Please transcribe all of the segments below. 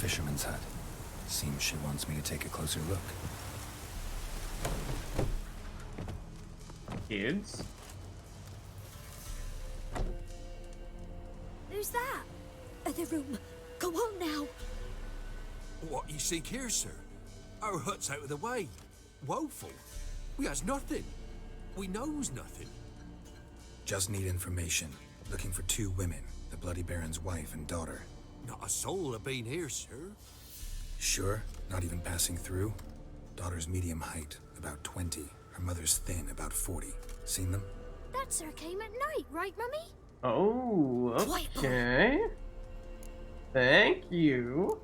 fisherman's hut. Seems she wants me to take a closer look. Kids? Who's that? Other room. Go on now. What you seek here, sir? Our hut's out of the way. Woeful. We has nothing. We knows nothing. Just need information. Looking for 2 women, the Bloody Baron's wife and daughter. Not a soul have been here, sir. Sure? Not even passing through? Daughter's medium height, about 20. Her mother's thin, about 40. Seen them? That sir came at night, right, Mummy? Oh, okay. Thank you.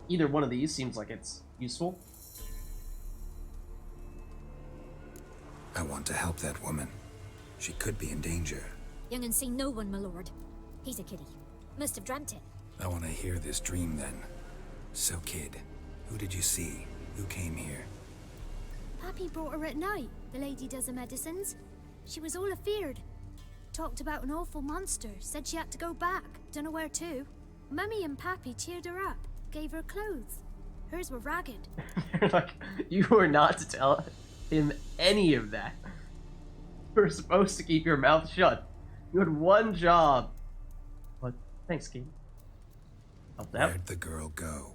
Either one of these seems like it's useful. I want to help that woman. She could be in danger. Young and seen no one, my lord. He's a kiddie. Must have dreamt it. I want to hear this dream then. So, kid, who did you see? Who came here? Pappy brought her at night. The lady does the medicines. She was all afeared. Talked about an awful monster. Said she had to go back. Dunno where to. Mummy and Pappy cheered her up. Gave her clothes. Hers were ragged. They're like, you were not to tell him any of that. You were supposed to keep your mouth shut. You had one job. But thanks, Kate. Help that. Where'd the girl go?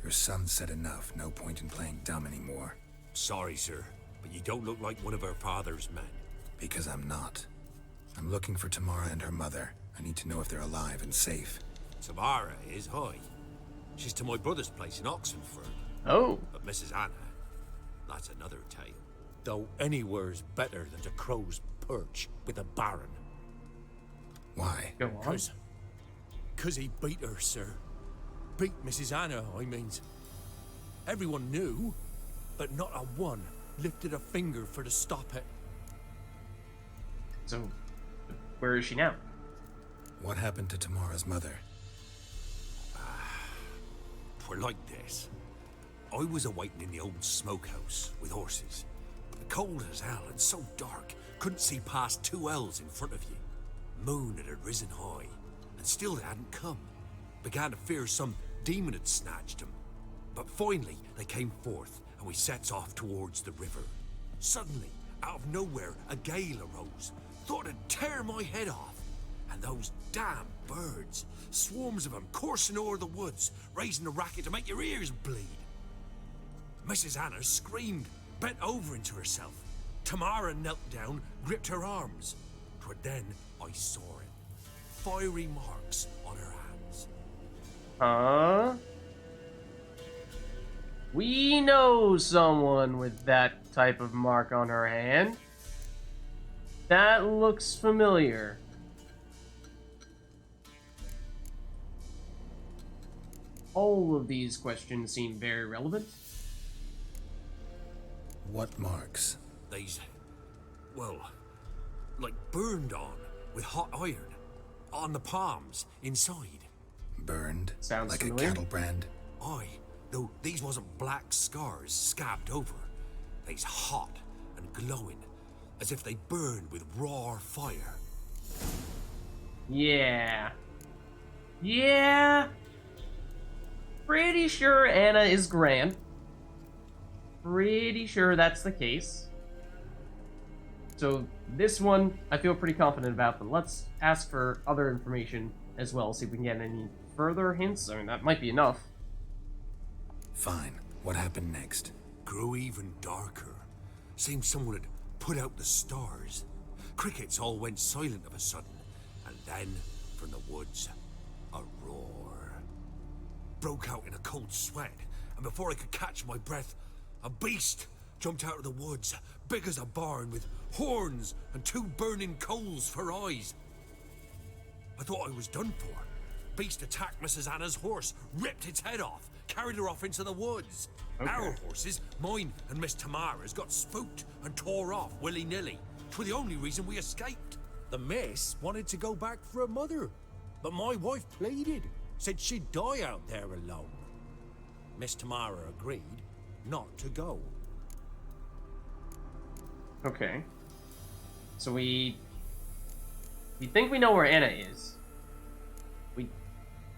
Your son said enough. No point in playing dumb anymore. Sorry, sir, but you don't look like one of our father's men. Because I'm not. I'm looking for Tamara and her mother. I need to know if they're alive and safe. Tamara is high. She's to my brother's place in Oxenford. Oh. But Mrs. Anna, that's another tale. Though anywhere's better than to Crow's Perch with a baron. Why? Go on. Cause he beat her, sir. Beat Mrs. Anna, I means. Everyone knew, but not a one lifted a finger for to stop it. So, where is she now? What happened to Tamara's mother? Twere like this. I was awaiting in the old smokehouse with horses. Cold as hell and so dark, couldn't see past 2 ells in front of you. Moon had risen high, and still they hadn't come. Began to fear some demon had snatched them. But finally, they came forth, and we sets off towards the river. Suddenly, out of nowhere, a gale arose. Thought it'd tear my head off. And those damn birds, swarms of them coursing o'er the woods, raising a racket to make your ears bleed. Mrs. Anna screamed, bent over into herself. Tamara knelt down, gripped her arms. 'Twere then I saw it. Fiery marks on her hands. Huh? We know someone with that type of mark on her hand. That looks familiar. All of these questions seem very relevant. What marks? These, well, like burned on with hot iron. On the palms, inside. Burned? Sounds like familiar. a cattle brand? Aye, though these wasn't black scars scabbed over. They's hot and glowing, as if they burned with raw fire. Yeah. Yeah. Pretty sure Anna is grand. Pretty sure that's the case. So this one I feel pretty confident about, but let's ask for other information as well, see if we can get any further hints. I mean, that might be enough. Fine. What happened next? Grew even darker. Seemed someone had put out the stars. Crickets all went silent of a sudden, and then, from the woods, a roar. Broke out in a cold sweat, and before I could catch my breath, a beast jumped out of the woods, big as a barn, with horns and 2 burning coals for eyes. I thought I was done for. Beast attacked Mrs. Anna's horse, ripped its head off, carried her off into the woods. Okay. Our horses, mine and Miss Tamara's, got spooked and tore off willy-nilly. 'Twere the only reason we escaped. The miss wanted to go back for her mother, but my wife pleaded, said she'd die out there alone. Miss Tamara agreed not to go. Okay. So we think we know where Anna is.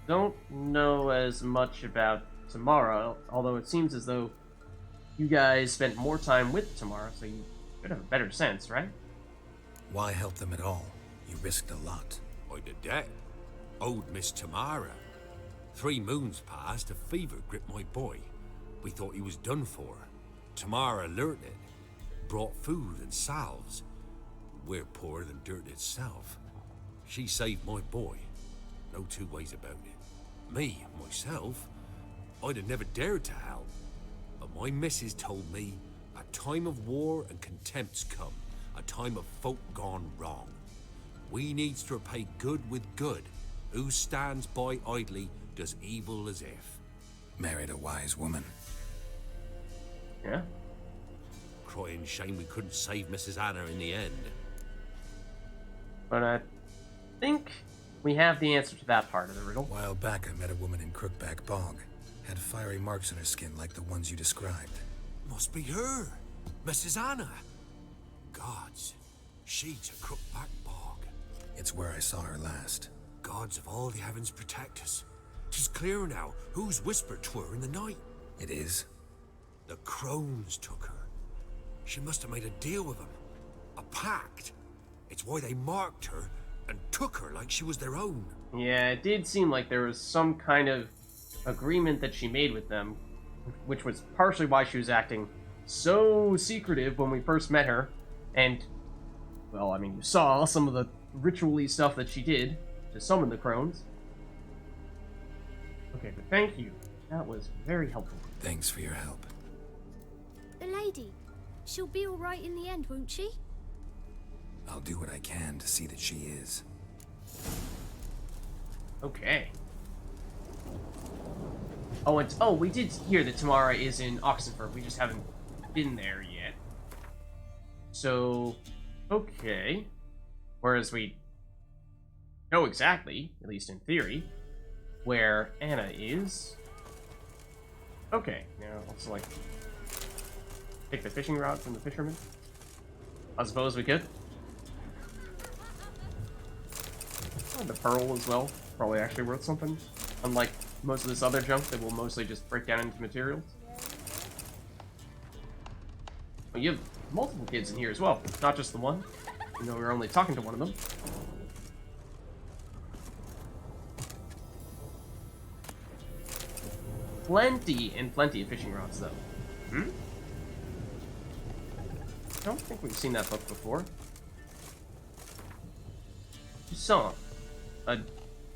don't know as much about Tamara, although it seems as though you guys spent more time with Tamara, so you should have a better sense, right? Why help them at all? You risked a lot. I'd a debt. Owed Miss Tamara. 3 moons passed, a fever gripped my boy. We thought he was done for. Tamara learnt it. Brought food and salves. We're poorer than dirt itself. She saved my boy. No 2 ways about it. Me, myself, I'd have never dared to help. But my missus told me a time of war and contempt's come. A time of folk gone wrong. We needs to repay good with good. Who stands by idly does evil as if. Married a wise woman. Yeah. Crying shame we couldn't save Mrs. Anna in the end. But I think we have the answer to that part of the riddle. A while back, I met a woman in Crookback Bog. Had fiery marks on her skin like the ones you described. Must be her, Mrs. Anna. Gods, she's a Crookback Bog. It's where I saw her last. Gods of all the heavens protect us. 'Tis clear now who's whispered to her in the night. It is? The crones took her. She must have made a deal with them. A pact. It's why they marked her and took her like she was their own. Yeah, it did seem like there was some kind of agreement that she made with them, which was partially why she was acting so secretive when we first met her. And, well, I mean, you saw some of the ritual-y stuff that she did to summon the crones. Okay, but thank you. That was very helpful. Thanks for your help. The lady. She'll be all right in the end, won't she? I'll do what I can to see that she is. Okay. Oh, we did hear that Tamara is in Oxenford. We just haven't been there yet. So, okay. Whereas we know exactly, at least in theory, where Anna is. Okay, now let's like take the fishing rod from the fisherman. I suppose we could. The pearl as well, probably actually worth something. Unlike most of this other junk that will mostly just break down into materials. Well, you have multiple kids in here as well, not just the one. You know, we're only talking to one of them. Plenty and plenty of fishing rods, though. I don't think we've seen that book before. Toussaint. A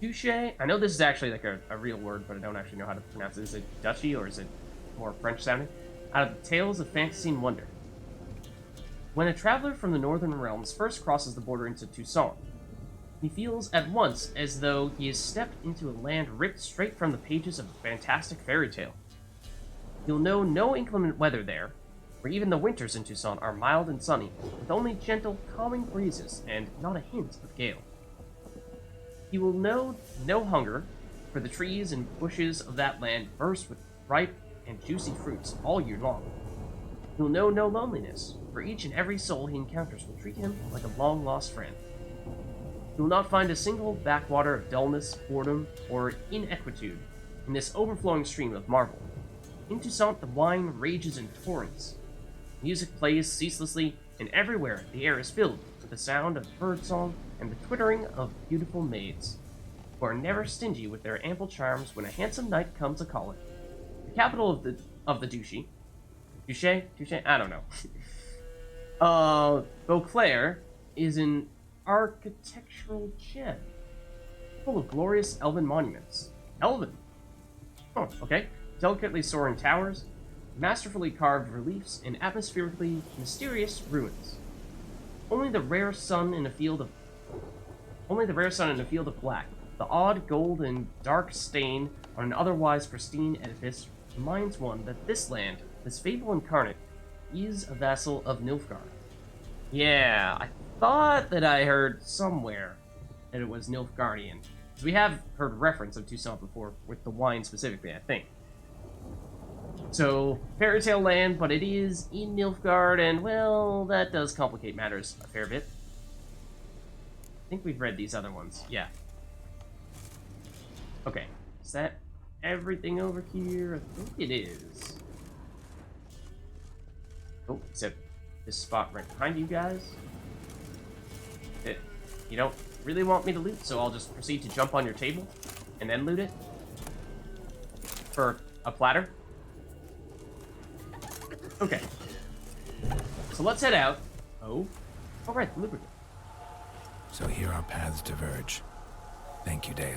douche? I know this is actually like a real word, but I don't actually know how to pronounce it. Is it duchy or is it more French sounding? Out of the Tales of Fantasy and Wonder. When a traveler from the Northern Realms first crosses the border into Toussaint, he feels at once as though he has stepped into a land ripped straight from the pages of a fantastic fairy tale. You'll know no inclement weather there, where even the winters in Toussaint are mild and sunny, with only gentle, calming breezes and not a hint of gale. He will know no hunger, for the trees and bushes of that land burst with ripe and juicy fruits all year long. He will know no loneliness, for each and every soul he encounters will treat him like a long-lost friend. He will not find a single backwater of dullness, boredom, or ineptitude in this overflowing stream of marvel. In Toussaint the wine rages in torrents. Music plays ceaselessly, and everywhere the air is filled with the sound of birdsong and the twittering of beautiful maids, who are never stingy with their ample charms when a handsome knight comes a-calling. The capital of the duchy, I don't know. Beauclair is an architectural gem, full of glorious elven monuments. Elven? Oh, okay. Delicately soaring towers, masterfully carved reliefs, and atmospherically mysterious ruins. Only the rare sun in a field of black, the odd gold and dark stain on an otherwise pristine edifice, reminds one that this land, this fable incarnate, is a vassal of Nilfgaard. Yeah, I thought that I heard somewhere that it was Nilfgaardian. So we have heard reference of Toussaint before, with the wine specifically, I think. So, fairy tale land, but it is in Nilfgaard, and, well, that does complicate matters a fair bit. I think we've read these other ones, yeah. Okay, Is that everything over here? I think it is. Oh, except this spot right behind you guys. You don't really want me to loot, so I'll just proceed to jump on your table and then loot it for a platter. Okay. So let's head out. Oh. All right, lubricant. So here our paths diverge. Thank you, Dea.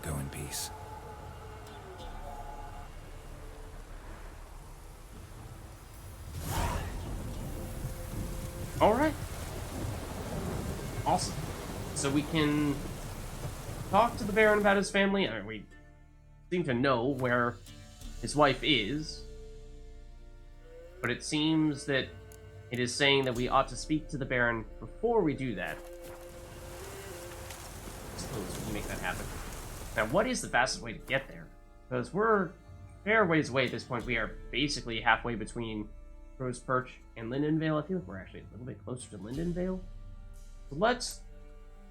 Go in peace. All right. Awesome. So we can talk to the Baron about his family. I mean, we seem to know where his wife is, but it seems that it is saying that we ought to speak to the Baron before we do that. I suppose we can make that happen. Now, what is the fastest way to get there? Because we're a fair ways away at this point. We are basically halfway between Crow's Perch and Lindenvale. I feel like we're actually a little bit closer to Lindenvale. So let's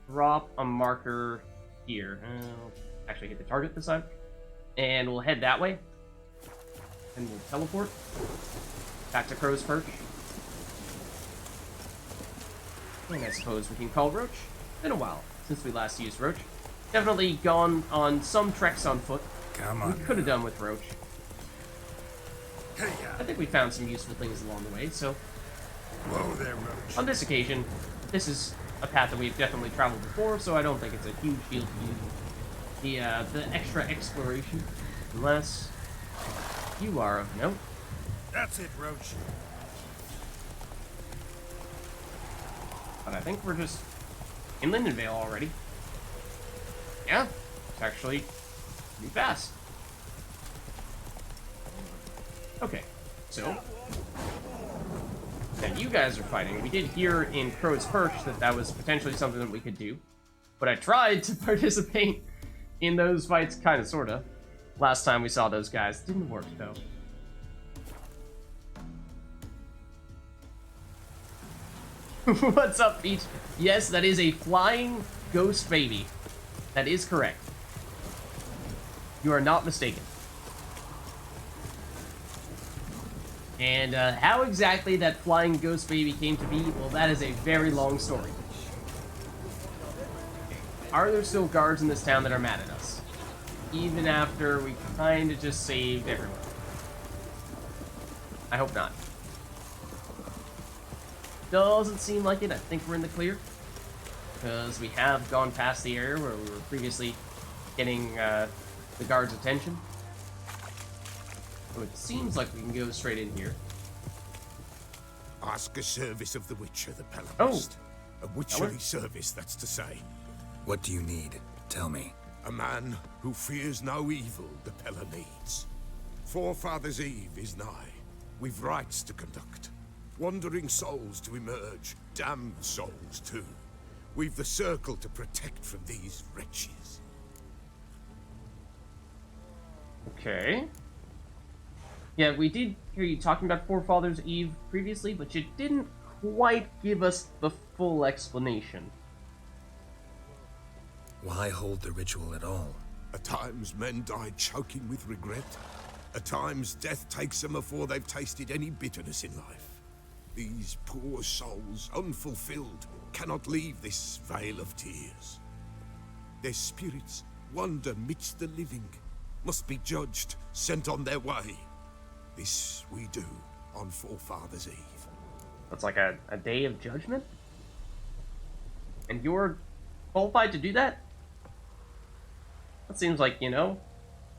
drop a marker here. Actually, hit the target this time. And we'll head that way. And we'll teleport back to Crow's Perch. And I suppose we can call Roach. It's been a while since we last used Roach. Definitely gone on some treks on foot. Come on. We could have done with Roach. Hey, I think we found some useful things along the way, so whoa there, Roach. on this occasion, this is a path that we've definitely traveled before, so I don't think it's a huge deal to use the extra exploration, unless you are of note. That's it, Roach. But I think we're just in Lindenvale already. Yeah, it's actually pretty fast. Okay, so now you guys are fighting. We did hear in Crow's Perch that that was potentially something that we could do, but I tried to participate in those fights, kind of, sort of. Last time we saw those guys, didn't work though. What's up, Peach? Yes, that is a flying ghost baby. That is correct. You are not mistaken. And how exactly that flying ghost baby came to be, well, that is a very long story. Are there still guards in this town that are mad at us? Even after we kind of just saved everyone? I hope not. Doesn't seem like it. I think we're in the clear. Because we have gone past the area where we were previously getting the guards' attention. So it seems like we can go straight in here. Ask a service of the Witcher, the Pellamist. A witcherly service, that's to say. What do you need? Tell me. A man who fears no evil the Pella needs. Forefathers' Eve is nigh. We've rites to conduct. Wandering souls to emerge. Damned souls, too. We've the circle to protect from these wretches. Okay. Yeah, we did hear you talking about Forefathers' Eve previously, but you didn't quite give us the full explanation. Why hold the ritual at all? At times men die choking with regret. At times death takes them before they've tasted any bitterness in life. These poor souls, unfulfilled, cannot leave this vale of tears. Their spirits wander midst the living, must be judged, sent on their way. This we do on Forefathers' Eve. That's like a day of judgment? And you're qualified to do that? That seems like, you know,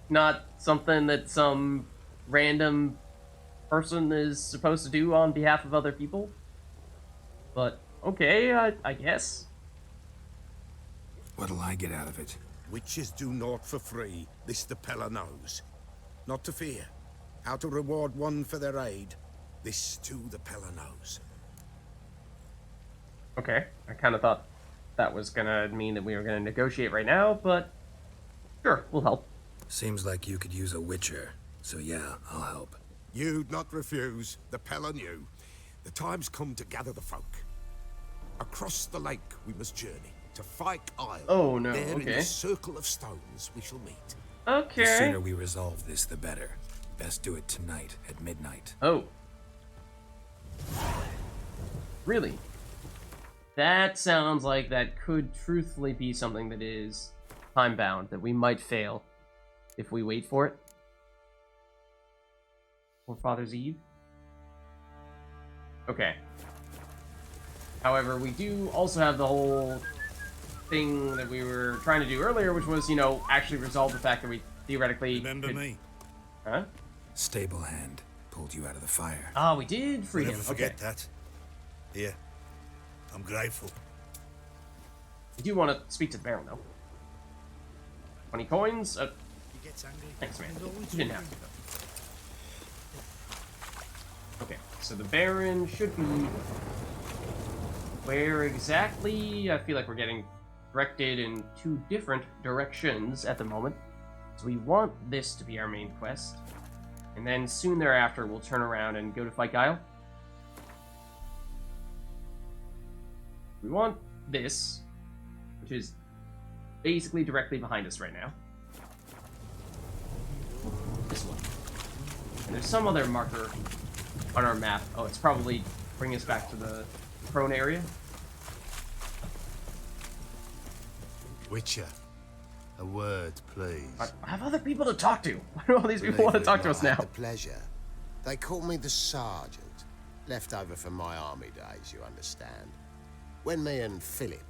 not something that some random person is supposed to do on behalf of other people. But, okay, I guess. What'll I get out of it? Witches do naught for free, this the Pella knows. Not to fear. How to reward one for their aid, this too the Pella knows. Okay, I kind of thought that was gonna mean that we were gonna negotiate right now, but sure, we'll help. Seems like you could use a witcher, so yeah, I'll help. You'd not refuse, the Pella knew. The time's come to gather the folk. Across the lake we must journey, to Fyke Isle. Oh no, There in okay. the circle of stones we shall meet. Okay. The sooner we resolve this, the better. Best do it tonight at midnight. Oh. Really? That sounds like that could truthfully be something that is time-bound, that we might fail if we wait for it. Or Father's Eve. Okay. However, we do also have the whole thing that we were trying to do earlier, which was, you know, actually resolve the fact that we theoretically Remember me? Huh? Stable hand pulled you out of the fire. Ah, we did free I'll him. never Okay. forget that. Here. I'm grateful. We do want to speak to the Baron, though. 20 coins. He gets angry. Thanks, man. He's You always didn't have to, though. Okay, so the Baron should be... Where exactly? I feel like we're getting directed in two different directions at the moment. So we want this to be our main quest. And then soon thereafter, we'll turn around and go to fight Guile. We want this, which is basically directly behind us right now. This one. And there's some other marker on our map. Oh, it's probably bringing us back to the prone area. Witcher, a word, please. I have other people to talk to. Why do all these people want to talk to us I now? had the pleasure. They call me the Sergeant, left over from my army days, you understand. When me and Philip,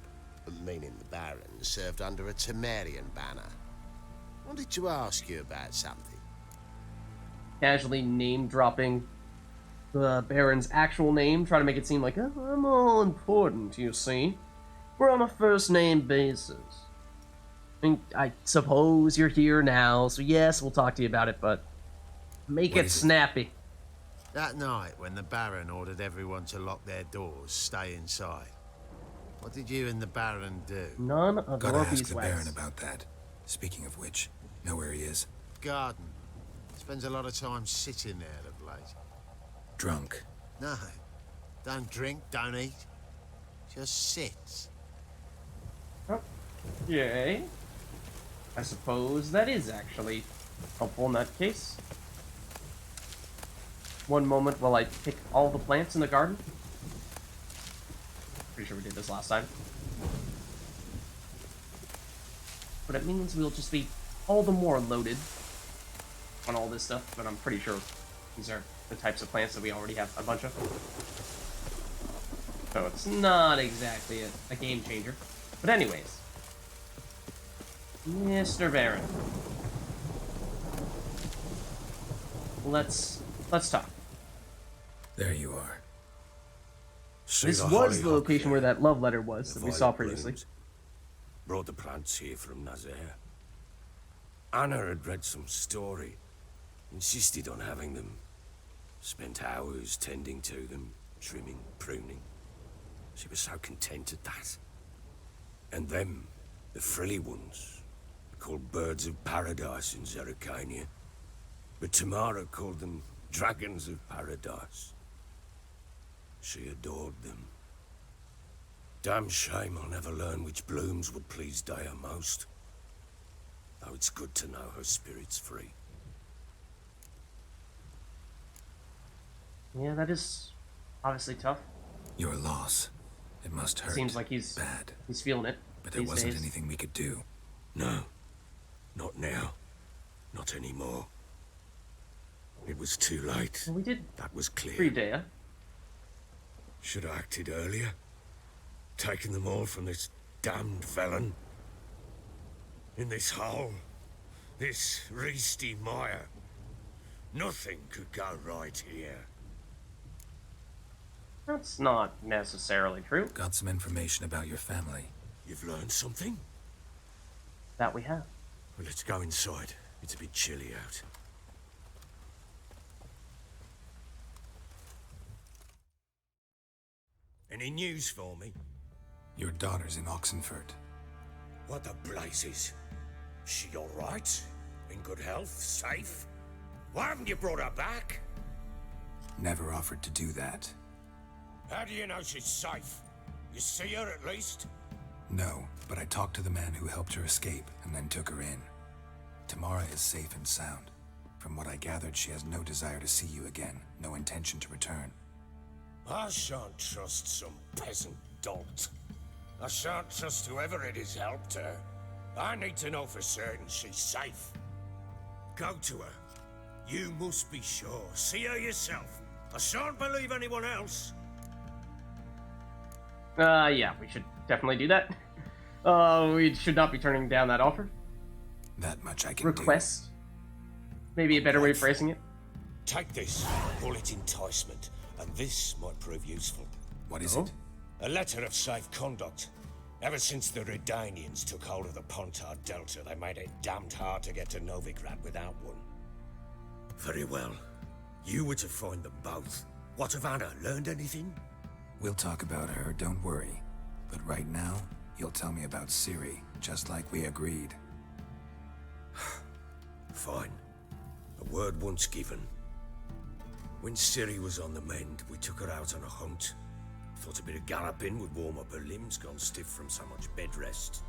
meaning the Baron, served under a Temerian banner. Wanted to ask you about something. Casually name dropping the Baron's actual name, trying to make it seem like, oh, I'm all important, you see. We're on a first name basis. I suppose you're here now, so yes, we'll talk to you about it, but make What it is it? snappy. That night, when the Baron ordered everyone to lock their doors, stay inside. What did you and the Baron do? None of Gotta your ask the beeswax. Baron about that. Speaking of which, know where he is? Garden. Spends a lot of time sitting there of late. Drunk. No, don't drink, don't eat. Just sits. Okay. I suppose that is actually helpful in that case. One moment while I pick all the plants in the garden. Pretty sure we did this last time. But it means we'll just be all the more loaded on all this stuff, but I'm pretty sure these are the types of plants that we already have a bunch of. So it's not exactly a game changer. But anyways. Mr. Baron. Let's talk. There you are. See This the was the hollyhock location here? where that love letter was The that we saw violet previously. blooms. Brought the plants here from Nazaire. Anna had read some story. Insisted on having them. Spent hours tending to them, trimming, pruning. She was so content at that. And them, the frilly ones, called birds of paradise in Zerrikania. But Tamara called them dragons of paradise. She adored them. Damn shame I'll never learn which blooms would please Dea most. Though it's good to know her spirit's free. Yeah, that is obviously tough. Your loss. It must hurt. Seems like he's bad. feeling it. But there these wasn't days. anything we could do. No. Not now. Not anymore. It was too late. Well, we did That was clear. free Dea. Should have acted earlier. Taken them all from this damned felon. In this hole. This reesty mire. Nothing could go right here. That's not necessarily true. Got some information about your family. You've learned something? That we have. Well, let's go inside. It's a bit chilly out. Any news for me? Your daughter's in Oxenfurt. What the blazes? She all right? In good health? Safe? Why haven't you brought her back? Never offered to do that. How do you know she's safe? You see her at least? No, but I talked to the man who helped her escape and then took her in. Tamara is safe and sound. From what I gathered, she has no desire to see you again, no intention to return. I shan't trust some peasant dolt. I shan't trust whoever it is helped her. I need to know for certain she's safe. Go to her. You must be sure. See her yourself. I shan't believe anyone else. Yeah, we should definitely do that. We should not be turning down that offer. That much I can Request. Maybe a better way of phrasing it. Take this. Call it enticement. And this might prove useful. do. What is it? A letter of safe conduct. Ever since the Redanians took hold of the Pontard Delta, they made it damned hard to get to Novigrad without one. Very well. You were to find them both. What of Anna? Learned anything? We'll talk about her, don't worry. But right now, you'll tell me about CIRI, just like we agreed. Fine. A word once given. When CIRI was on the mend, we took her out on a hunt. Thought a bit of galloping would warm up her limbs, gone stiff from so much bed rest.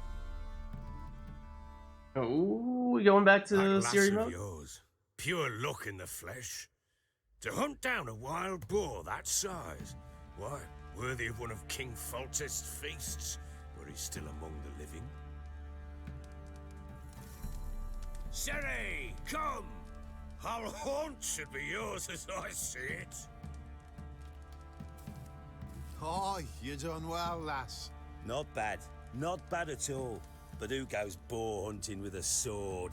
Oh, we going back to That the lass CIRI of mode? yours, pure luck in the flesh. To hunt down a wild boar that size, why, worthy of one of King Foltest's feasts, where he's still among the living. CIRI, come! Our haunt should be yours as I see it. Oh, you're done well, lass. Not bad. Not bad at all. But who goes boar hunting with a sword?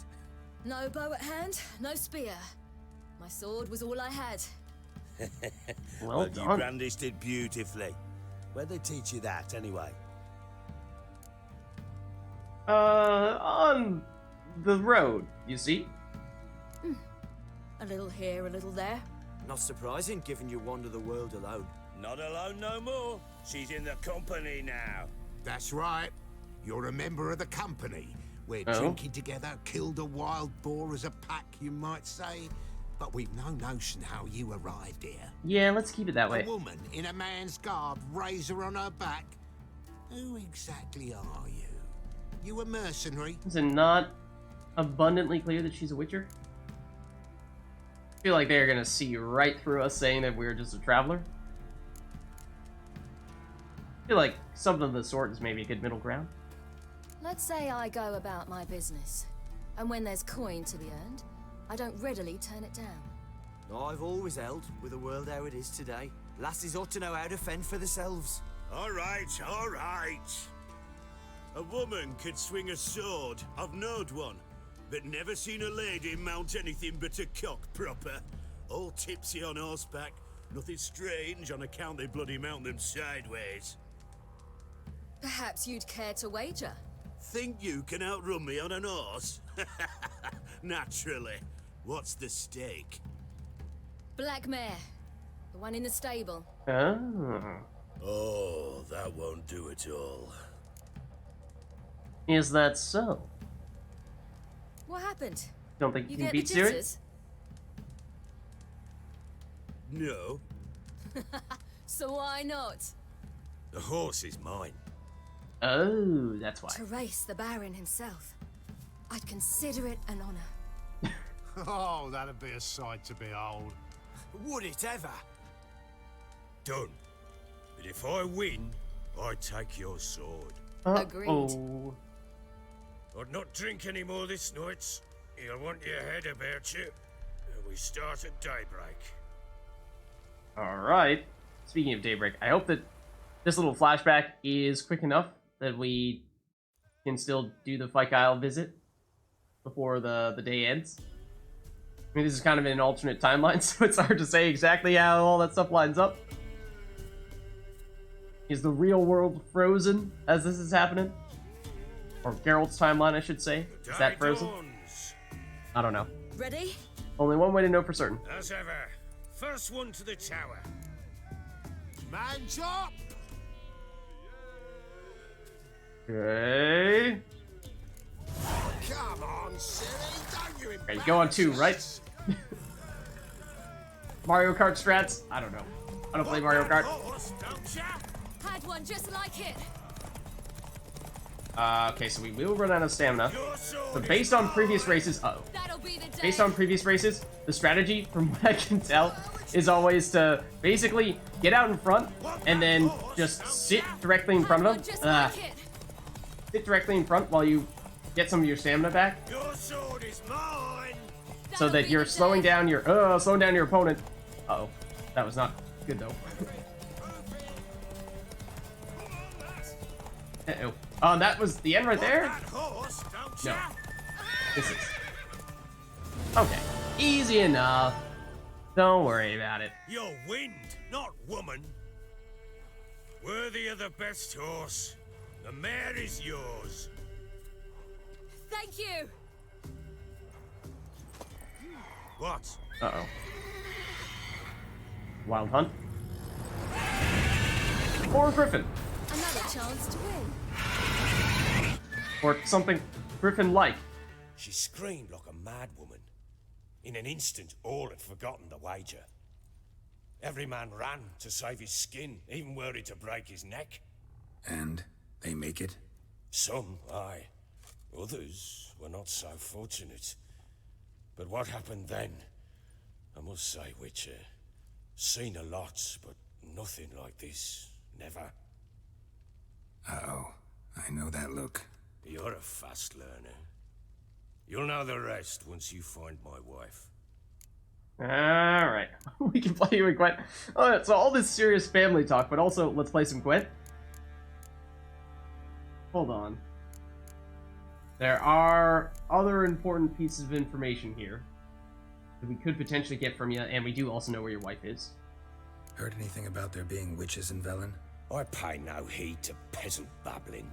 No bow at hand, no spear. My sword was all I had. Well You done. brandished it beautifully. Where'd they teach you that, anyway? On the road, you see? A little here, a little there. Not surprising, given you wander the world alone. Not alone no more. She's in the company now. That's right. You're a member of the company. We're Oh. drinking together, killed a wild boar as a pack, you might say. But we've no notion how you arrived here. Yeah, let's keep it that way. A woman in a man's garb, razor on her back. Who exactly are you? You a mercenary? Is it not abundantly clear that she's a witcher? I feel like they're gonna see right through us saying that we're just a traveler. I feel like something of the sort is maybe a good middle ground. Let's say I go about my business. And when there's coin to be earned, I don't readily turn it down. I've always held, with the world how it is today, lasses ought to know how to fend for themselves. All right, all right. A woman could swing a sword. I've knowed one. But never seen a lady mount anything but a cock proper. All tipsy on horseback. Nothing strange on account they bloody mount them sideways. Perhaps you'd care to wager? Think you can outrun me on an horse? Naturally. What's the stake? Black mare. The one in the stable. Oh. Oh, that won't do it all. Is that so? What happened? Don't think you You can get the beat CIRI? jitters? No, So why not? the horse is mine. Oh, that's why. To race the Baron himself. I'd consider it an honor. Oh, that'd be a sight to behold. Would it ever? Done. But if I win, I take your sword. Agreed. Oh. I'd not drink any more this night. You'll want your head about you. And we start at daybreak. Alright. Speaking of daybreak, I hope that this little flashback is quick enough that we can still do the Fyke Isle visit before the day ends. I mean, this is kind of an alternate timeline, so it's hard to say exactly how all that stuff lines up. Is the real world frozen as this is happening? Or Geralt's timeline, I should say. Is that frozen? Dawns. I don't know. Ready? Only one way to know for certain. As ever, first one to the tower. Man chop! Okay. Come on, silly, don't you Okay, you go on two, right? Mario Kart strats? I don't know. I don't play Mario Kart. Horse, don't ya? Had one just like it. Okay, so we will run out of stamina. So based on previous races, based on previous races, the strategy, from what I can tell, is always to basically get out in front and then just sit directly in front of them. Sit directly in front while you get some of your stamina back, so that you're slowing down your opponent. Uh-oh, that was not good though. Uh-oh. Oh, that was the end right there? No. This is... Okay. Easy enough. Don't worry about it. You're wind, not woman. Worthy of the best horse. The mare is yours. Thank you. What? Uh-oh. Wild Hunt. Or Griffin. Another chance to win. Or something Griffin-like. She screamed like a mad woman. In an instant, all had forgotten the wager. Every man ran to save his skin, even worried to break his neck. And they make it? Some, aye. Others were not so fortunate. But what happened then, I must say, Witcher, seen a lot, but nothing like this. Never. Uh-oh. I know that look. You're a fast learner. You'll know the rest once you find my wife. Alright. We can play you in Gwent. Alright, so all this serious family talk, but also let's play some Gwent. Hold on. There are other important pieces of information here that we could potentially get from you, and we do also know where your wife is. Heard anything about there being witches in Velen? I pay no heed to peasant babbling.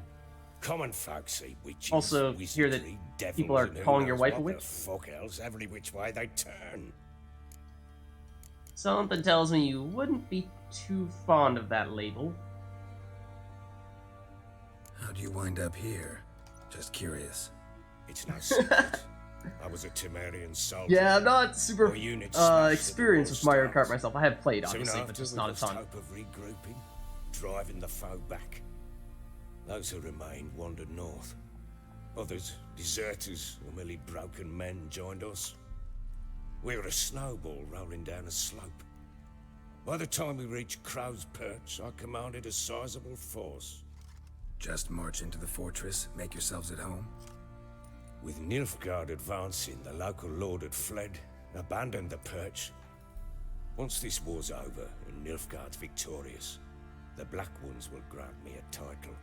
Common folk see witches, Also, hear that wizardry, devils, people are and who calling your knows wife a what the witch? fuck else, every which way they turn. Something tells me you wouldn't be too fond of that label. How'd you wind up here? Just curious. It's no secret. I was a Temerian soldier. Yeah, I'm not super Our unit smashed experienced the with Mario North Kart myself. I have played, Soon obviously, but after, just we not a lost ton. hope of regrouping, driving the foe back. Those who remained wandered north. Others, deserters or merely broken men, joined us. We were a snowball rolling down a slope. By the time we reached Crow's Perch, I commanded a sizable force. Just march into the fortress, make yourselves at home? With Nilfgaard advancing, the local lord had fled, abandoned the Perch. Once this war's over and Nilfgaard's victorious, the Black Ones will grant me a title.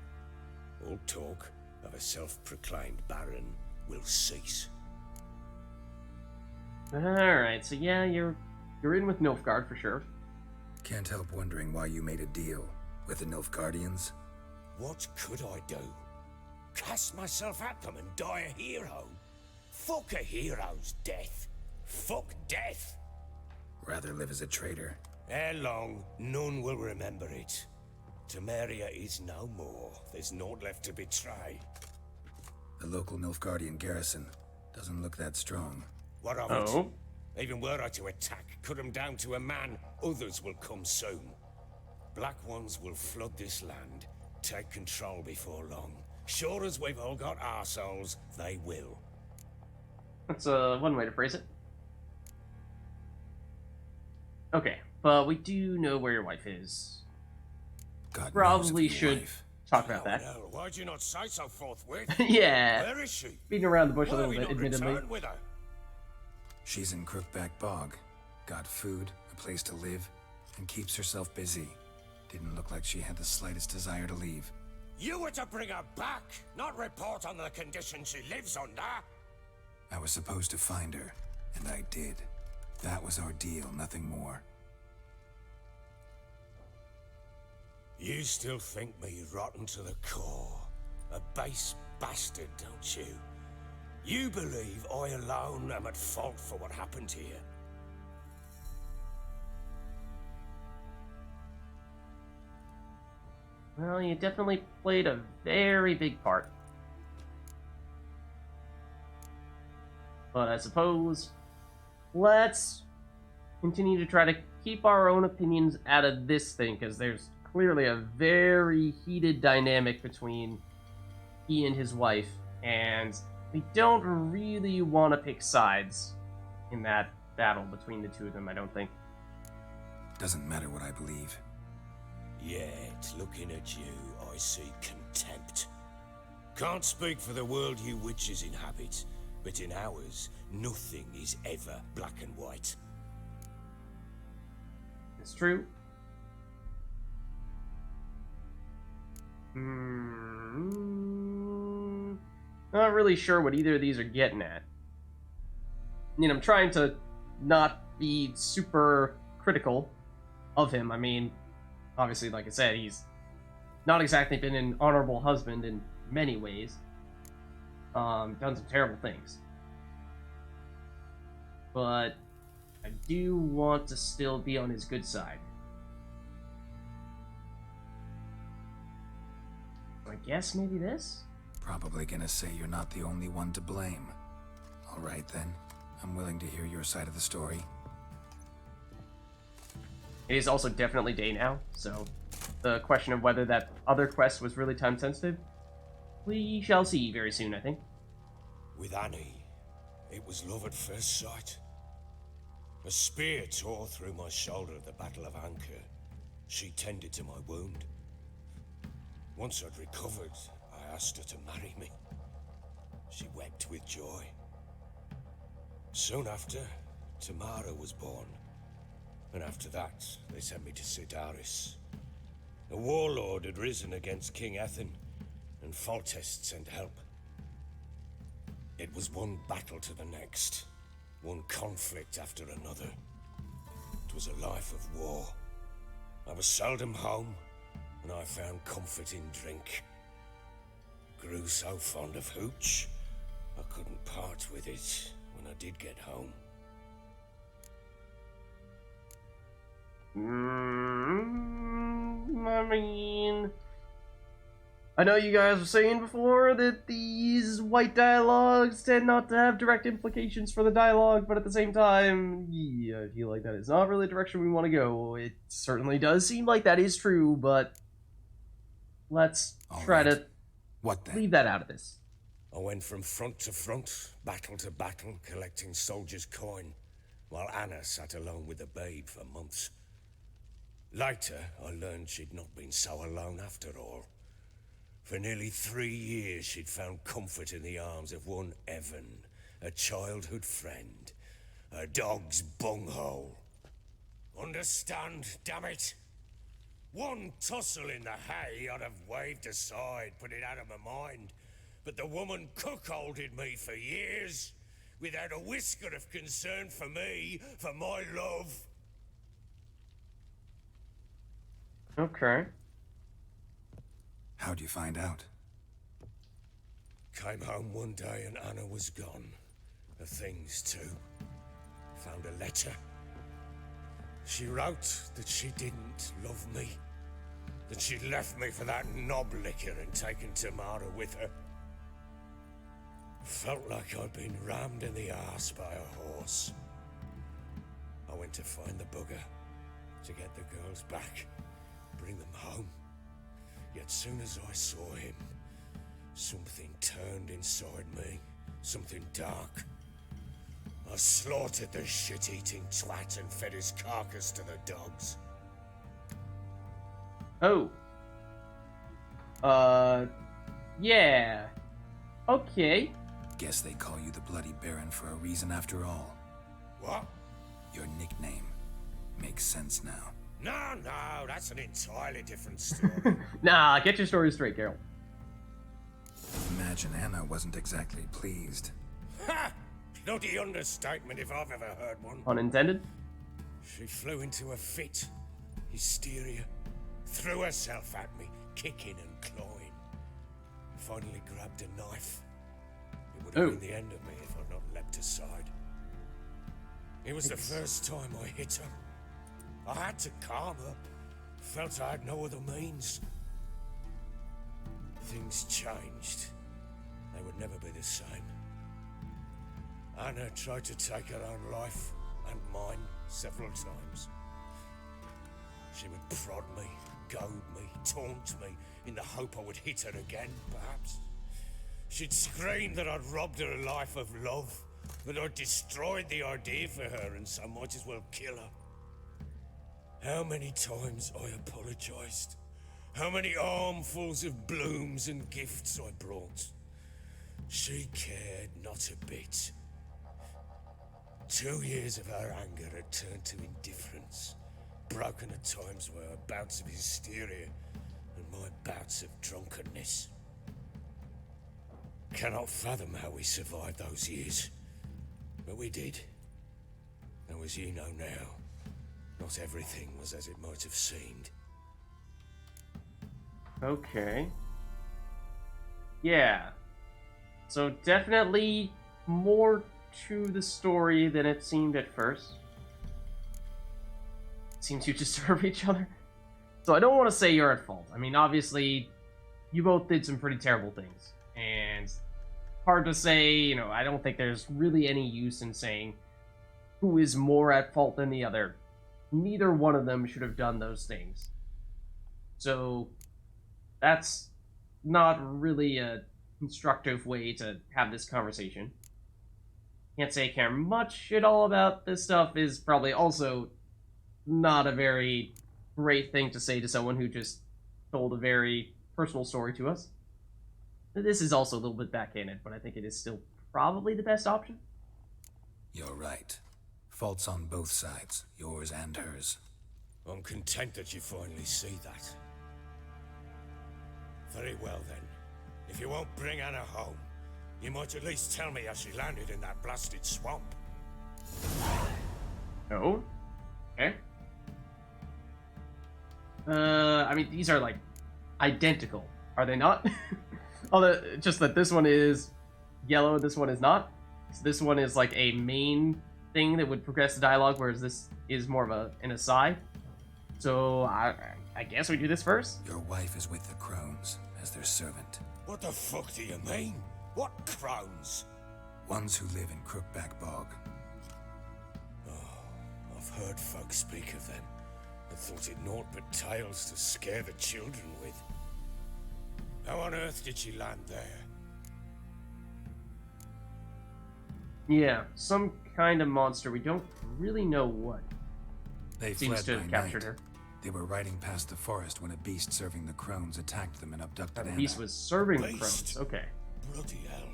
All talk of a self-proclaimed baron will cease. Alright, so yeah, you're in with Nilfgaard for sure. Can't help wondering why you made a deal with the Nilfgaardians. What could I do? Cast myself at them and die a hero? Fuck a hero's death. Fuck death. Rather live as a traitor. Ere long, none will remember it. Temeria is no more. There's naught left to betray. The local Nilfgaardian garrison doesn't look that strong. What of it? Even were I to attack, cut them down to a man, others will come soon. Black Ones will flood this land, take control before long. Sure as we've all got arseholes, they will. That's one way to phrase it. Okay, but we do know where your wife is. God Probably knows if your should wife. talk about that. Hell, why'd you not say so forthwith? Yeah, Where is she? beating around the bush a Why little have bit, we not admittedly. returned with her? She's in Crookback Bog. Got food, a place to live, and keeps herself busy. Didn't look like she had the slightest desire to leave. You were to bring her back, not report on the conditions she lives under. I was supposed to find her, and I did. That was our deal, nothing more. You still think me rotten to the core. A base bastard, don't you? You believe I alone am at fault for what happened here. Well, you definitely played a very big part. But I suppose let's continue to try to keep our own opinions out of this thing, because there's clearly a very heated dynamic between he and his wife, and they don't really want to pick sides in that battle between the two of them, I don't think. Doesn't matter what I believe. Yet, looking at you, I see contempt. Can't speak for the world you witches inhabit, but in ours, nothing is ever black and white. It's true. Not really sure what either of these are getting at. I mean, I'm trying to not be super critical of him. I mean, obviously, like I said, he's not exactly been an honorable husband in many ways. Done some terrible things. But I do want to still be on his good side. I guess maybe this? Probably gonna say you're not the only one to blame. All right then, I'm willing to hear your side of the story. It is also definitely day now, so the question of whether that other quest was really time sensitive, we shall see very soon, I think. With Annie, it was love at first sight. A spear tore through my shoulder at the Battle of Anchor. She tended to my wound. Once I'd recovered, I asked her to marry me. She wept with joy. Soon after, Tamara was born. And after that, they sent me to Cidaris. A warlord had risen against King Ethan, and Foltest sent help. It was one battle to the next, one conflict after another. It was a life of war. I was seldom home, and I found comfort in drink. Grew so fond of hooch, I couldn't part with it when I did get home. I mean, I know you guys were saying before that these white dialogues tend not to have direct implications for the dialogue, but at the same time, yeah, I feel like that is not really the direction we want to go. It certainly does seem like that is true, but let's try to What then? leave that out of this. I went from front to front, battle to battle, collecting soldiers' coin, while Anna sat alone with the babe for months. Later, I learned she'd not been so alone after all. For nearly 3 years, she'd found comfort in the arms of one Evan, a childhood friend, a dog's bunghole. Understand, damn it? One tussle in the hay I'd have waved aside, put it out of my mind. But the woman cuckolded me for years, without a whisker of concern for me, for my love. Okay. How'd you find out? Came home one day and Anna was gone. Her things too. Found a letter. She wrote that she didn't love me. That she'd left me for that knob licker and taken Tamara with her. Felt like I'd been rammed in the arse by a horse. I went to find the bugger, to get the girls back, bring them home. Yet soon as I saw him, something turned inside me, something dark. I slaughtered the shit-eating twat and fed his carcass to the dogs. Oh. Yeah. Okay. Guess they call you the Bloody Baron for a reason after all. What? Your nickname makes sense now. No, that's an entirely different story. Nah, get your story straight, Carol. Imagine Anna wasn't exactly pleased. Ha! Bloody understatement if I've ever heard one. Unintended? She flew into a fit. Hysteria. Threw herself at me, kicking and clawing. Finally grabbed a knife. It would have been the end of me if I'd not leapt aside. It was the first time I hit her. I had to calm her. Felt I had no other means. Things changed. They would never be the same. Anna tried to take her own life, and mine, several times. She would prod me, goad me, taunt me, in the hope I would hit her again, perhaps. She'd scream that I'd robbed her a life of love, that I'd destroyed the idea for her, and so might as well kill her. How many times I apologized. How many armfuls of blooms and gifts I brought. She cared not a bit. 2 years of her anger had turned to indifference, broken at times by her bouts of hysteria and my bouts of drunkenness. Cannot fathom how we survived those years, but we did. Though as you know now, not everything was as it might have seemed. Okay. Yeah. So definitely more to the story than it seemed at first. It seems you deserve each other. So I don't want to say you're at fault. I mean, obviously, you both did some pretty terrible things. And hard to say, you know, I don't think there's really any use in saying who is more at fault than the other. Neither one of them should have done those things. So that's not really a constructive way to have this conversation. Can't say I care much at all about this stuff is probably also not a very great thing to say to someone who just told a very personal story to us. This is also a little bit backhanded, but I think it is still probably the best option. You're right. Faults on both sides, yours and hers. I'm content that you finally see that. Very well then. If you won't bring Anna home, you might at least tell me how she landed in that blasted swamp. No? Okay. I mean, these are, like, identical. Are they not? Although, just that this one is yellow, this one is not. So this one is, like, a main thing that would progress the dialogue, whereas this is more of an aside. So, I guess we do this first? Your wife is with the crones, as their servant. What the fuck do you mean? What crones? Ones who live in Crookback Bog. Oh, I've heard folk speak of them, and thought it naught but tales to scare the children with. How on earth did she land there? Yeah, some kind of monster. We don't really know what. They Seems fled to have by captured night. her. They were riding past the forest when a beast serving the crones attacked them and abducted The Anna. beast was serving the Beast? crones. Okay. Bloody hell.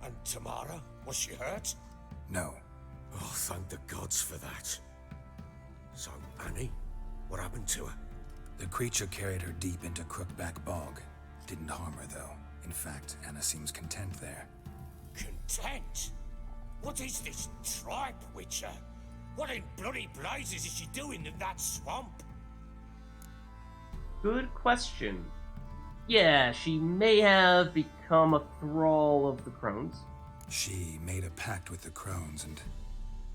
And Tamara? Was she hurt? No. Oh, thank the gods for that. So, Annie? What happened to her? The creature carried her deep into Crookback Bog. Didn't harm her, though. In fact, Anna seems content there. Content? What is this tripe, Witcher? What in bloody blazes is she doing in that swamp? Good question. Yeah, she may have become a thrall of the crones. She made a pact with the crones and,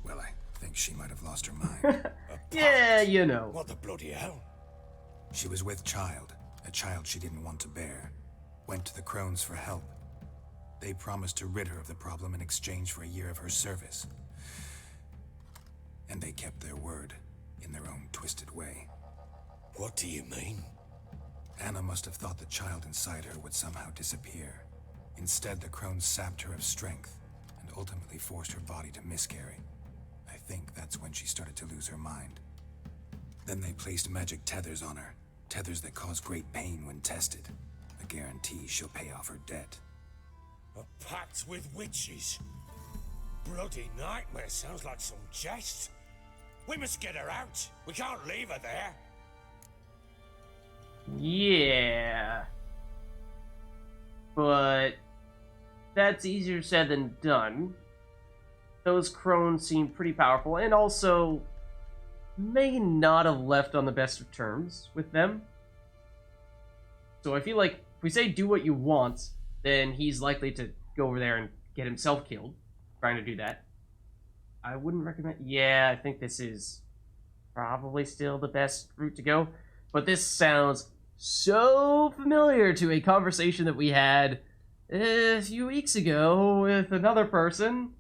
well, I think she might have lost her mind. Yeah, you know. What the bloody hell? She was with child, a child she didn't want to bear. Went to the crones for help. They promised to rid her of the problem in exchange for a year of her service. And they kept their word, in their own twisted way. What do you mean? Anna must have thought the child inside her would somehow disappear. Instead, the crones sapped her of strength, and ultimately forced her body to miscarry. I think that's when she started to lose her mind. Then they placed magic tethers on her, tethers that cause great pain when tested. A guarantee she'll pay off her debt. A pact with witches? Bloody nightmare, sounds like some jest. We must get her out. We can't leave her there. Yeah. But that's easier said than done. Those crones seem pretty powerful, and also may not have left on the best of terms with them. So I feel like if we say do what you want, then he's likely to go over there and get himself killed, trying to do that. I wouldn't recommend... Yeah, I think this is probably still the best route to go. But this sounds so familiar to a conversation that we had a few weeks ago with another person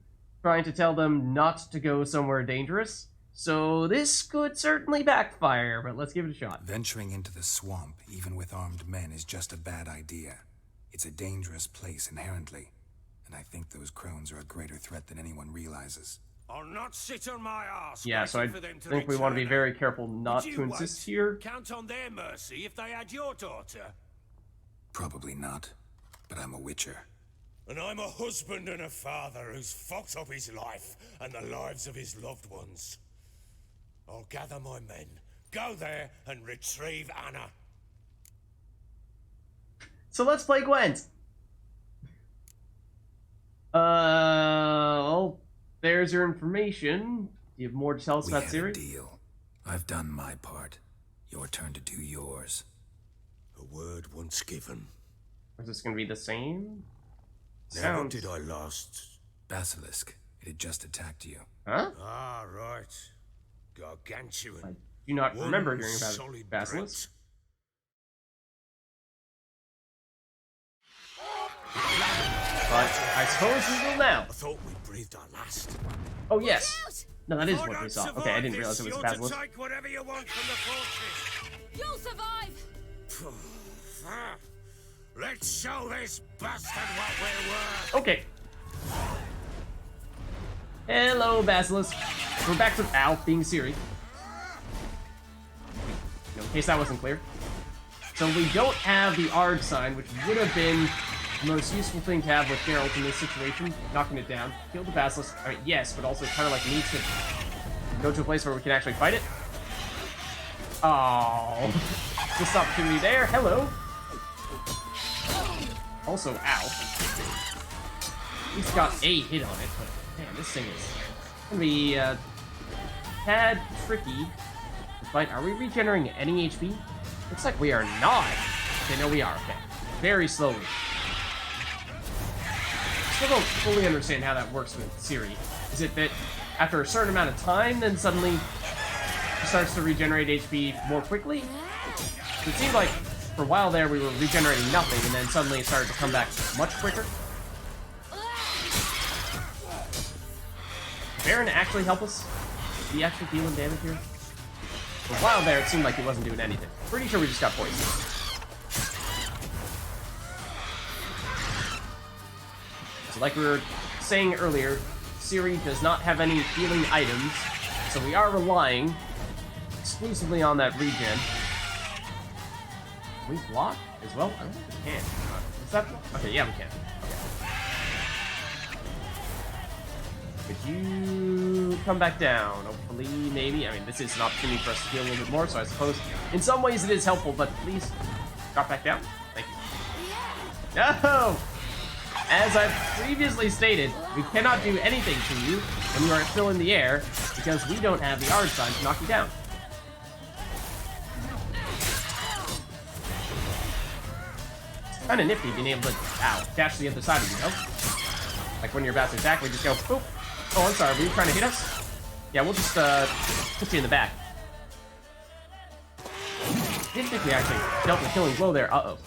trying to tell them not to go somewhere dangerous. So this could certainly backfire, but let's give it a shot. Venturing into the swamp, even with armed men, is just a bad idea. It's a dangerous place inherently, and I think those crones are a greater threat than anyone realizes. I'll not sit on my arse. Yeah, so I waiting for them to think we want to be return. very careful not Would you to insist wait? here. Count on their mercy if they had your daughter. Probably not, but I'm a witcher. And I'm a husband and a father who's fucked up his life and the lives of his loved ones. I'll gather my men, go there and retrieve Anna. So let's play Gwent. Well, there's your information. Do you have more to tell us We about have a CIRI? deal. I've done my part. Your turn to do yours. A word once given. Or is this going to be the same? Now, what Sounds... did I last? Basilisk. It had just attacked you. Huh? Ah, right. Gargantuan. I do not One remember hearing about solid Basilisk. But I suppose we will now. I thought we breathed our last. Oh, yes. No, that is If I what we don't saw. Okay, I survive didn't realize it this, was a you're to Basilisk. take whatever you want from the fortress. You'll survive! Let's show this bastard what we're worth. Okay. Hello, Basilisk. We're back to Al being CIRI. In case that wasn't clear. So we don't have the Ard sign, which would have been the most useful thing to have with Geralt in this situation. Knocking it down. Kill the Basilisk. I mean, yes, but also kind of like needs to go to a place where we can actually fight it. Oh, this opportunity there. Hello. Also, ow. He's got a hit on it, but man, this thing is gonna be tad tricky to fight. Are we regenerating any HP? Looks like we are not. Okay, no, we are. Okay, very slowly. Still don't fully understand how that works with CIRI. Is it that after a certain amount of time, then suddenly it starts to regenerate HP more quickly? It seemed like for a while there we were regenerating nothing, and then suddenly it started to come back much quicker. Baron actually help us? Is he actually dealing damage here? For a while there, it seemed like he wasn't doing anything. Pretty sure we just got poisoned. So like we were saying earlier, CIRI does not have any healing items, so we are relying exclusively on that regen. Can we block as well? I don't think we can. Is that... Okay, yeah, we can. Okay. Could you come back down? Hopefully, maybe. I mean, this is an opportunity for us to heal a little bit more, so I suppose in some ways it is helpful, but please drop back down. Thank you. No! As I've previously stated, we cannot do anything to you when you are still in the air because we don't have the Ard sign to knock you down. It's kind of nifty being able to, dash to the other side of you, know? Like when you're about to attack, we just go, boop. Oh, I'm sorry, were you trying to hit us? Yeah, we'll just, put you in the back. Didn't think we actually dealt a killing blow there. Uh-oh.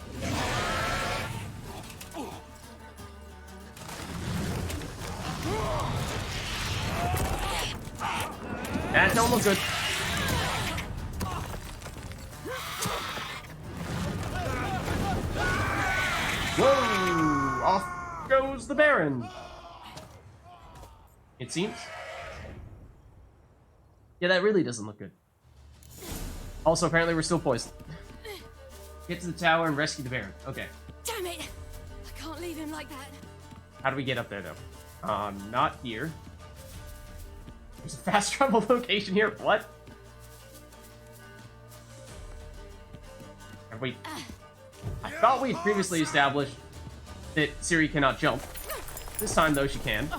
That don't look good. Whoa! Off goes the Baron. It seems. Yeah, that really doesn't look good. Also, apparently we're still poisoned. Get to the tower and rescue the Baron. Okay. Damn it! I can't leave him like that. How do we get up there, though? Not here. There's a fast travel location here. What? Have we... I thought we had previously established that CIRI cannot jump. This time, though, she can.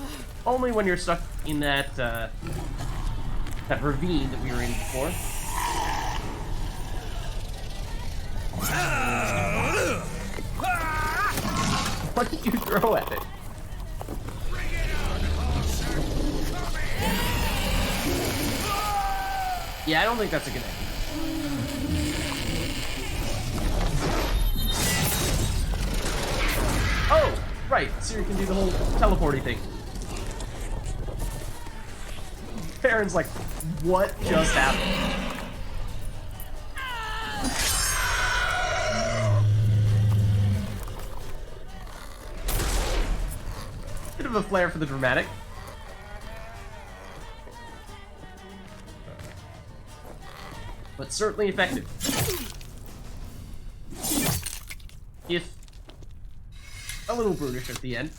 Only when you're stuck in that, that ravine that we were in before. What did you throw at it? Yeah, I don't think that's a good idea. Oh, right. CIRI can do the whole teleporting thing. Baron's like, what just happened? of a flair for the dramatic. But certainly effective. If a little brutish at the end.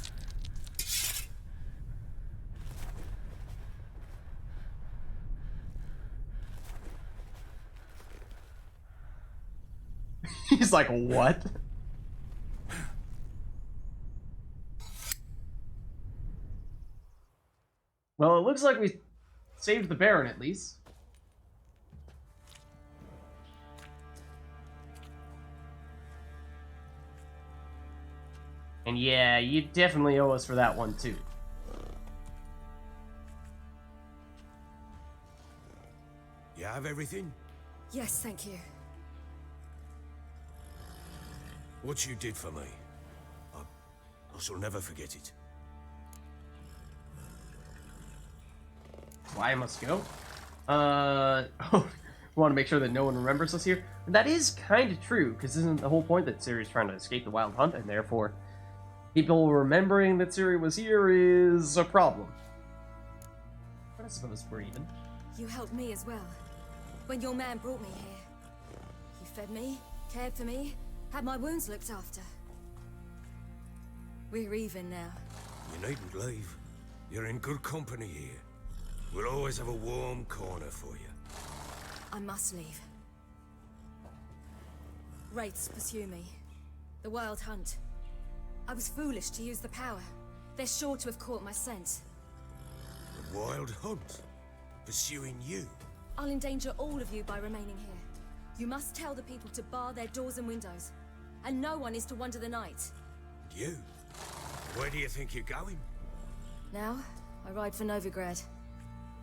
He's like, what? Well, it looks like we saved the Baron, at least. And yeah, you definitely owe us for that one, too. You have everything? Yes, thank you. What you did for me, I shall never forget it. Why I must go? We want to make sure that no one remembers us here. And that is kind of true, because isn't the whole point that Ciri's trying to escape the Wild Hunt, and therefore people remembering that Ciri was here is a problem. But I suppose we're even. You helped me as well. When your man brought me here. You fed me, cared for me, had my wounds looked after. We're even now. You needn't leave. You're in good company here. We'll always have a warm corner for you. I must leave. Wraiths pursue me. The Wild Hunt. I was foolish to use the power. They're sure to have caught my scent. The Wild Hunt? Pursuing you? I'll endanger all of you by remaining here. You must tell the people to bar their doors and windows. And no one is to wander the night. You? Where do you think you're going? Now, I ride for Novigrad.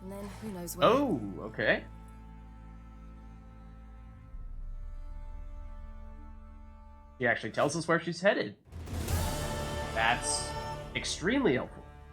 And then, who knows where. Oh, okay. She actually tells us where she's headed. That's extremely helpful.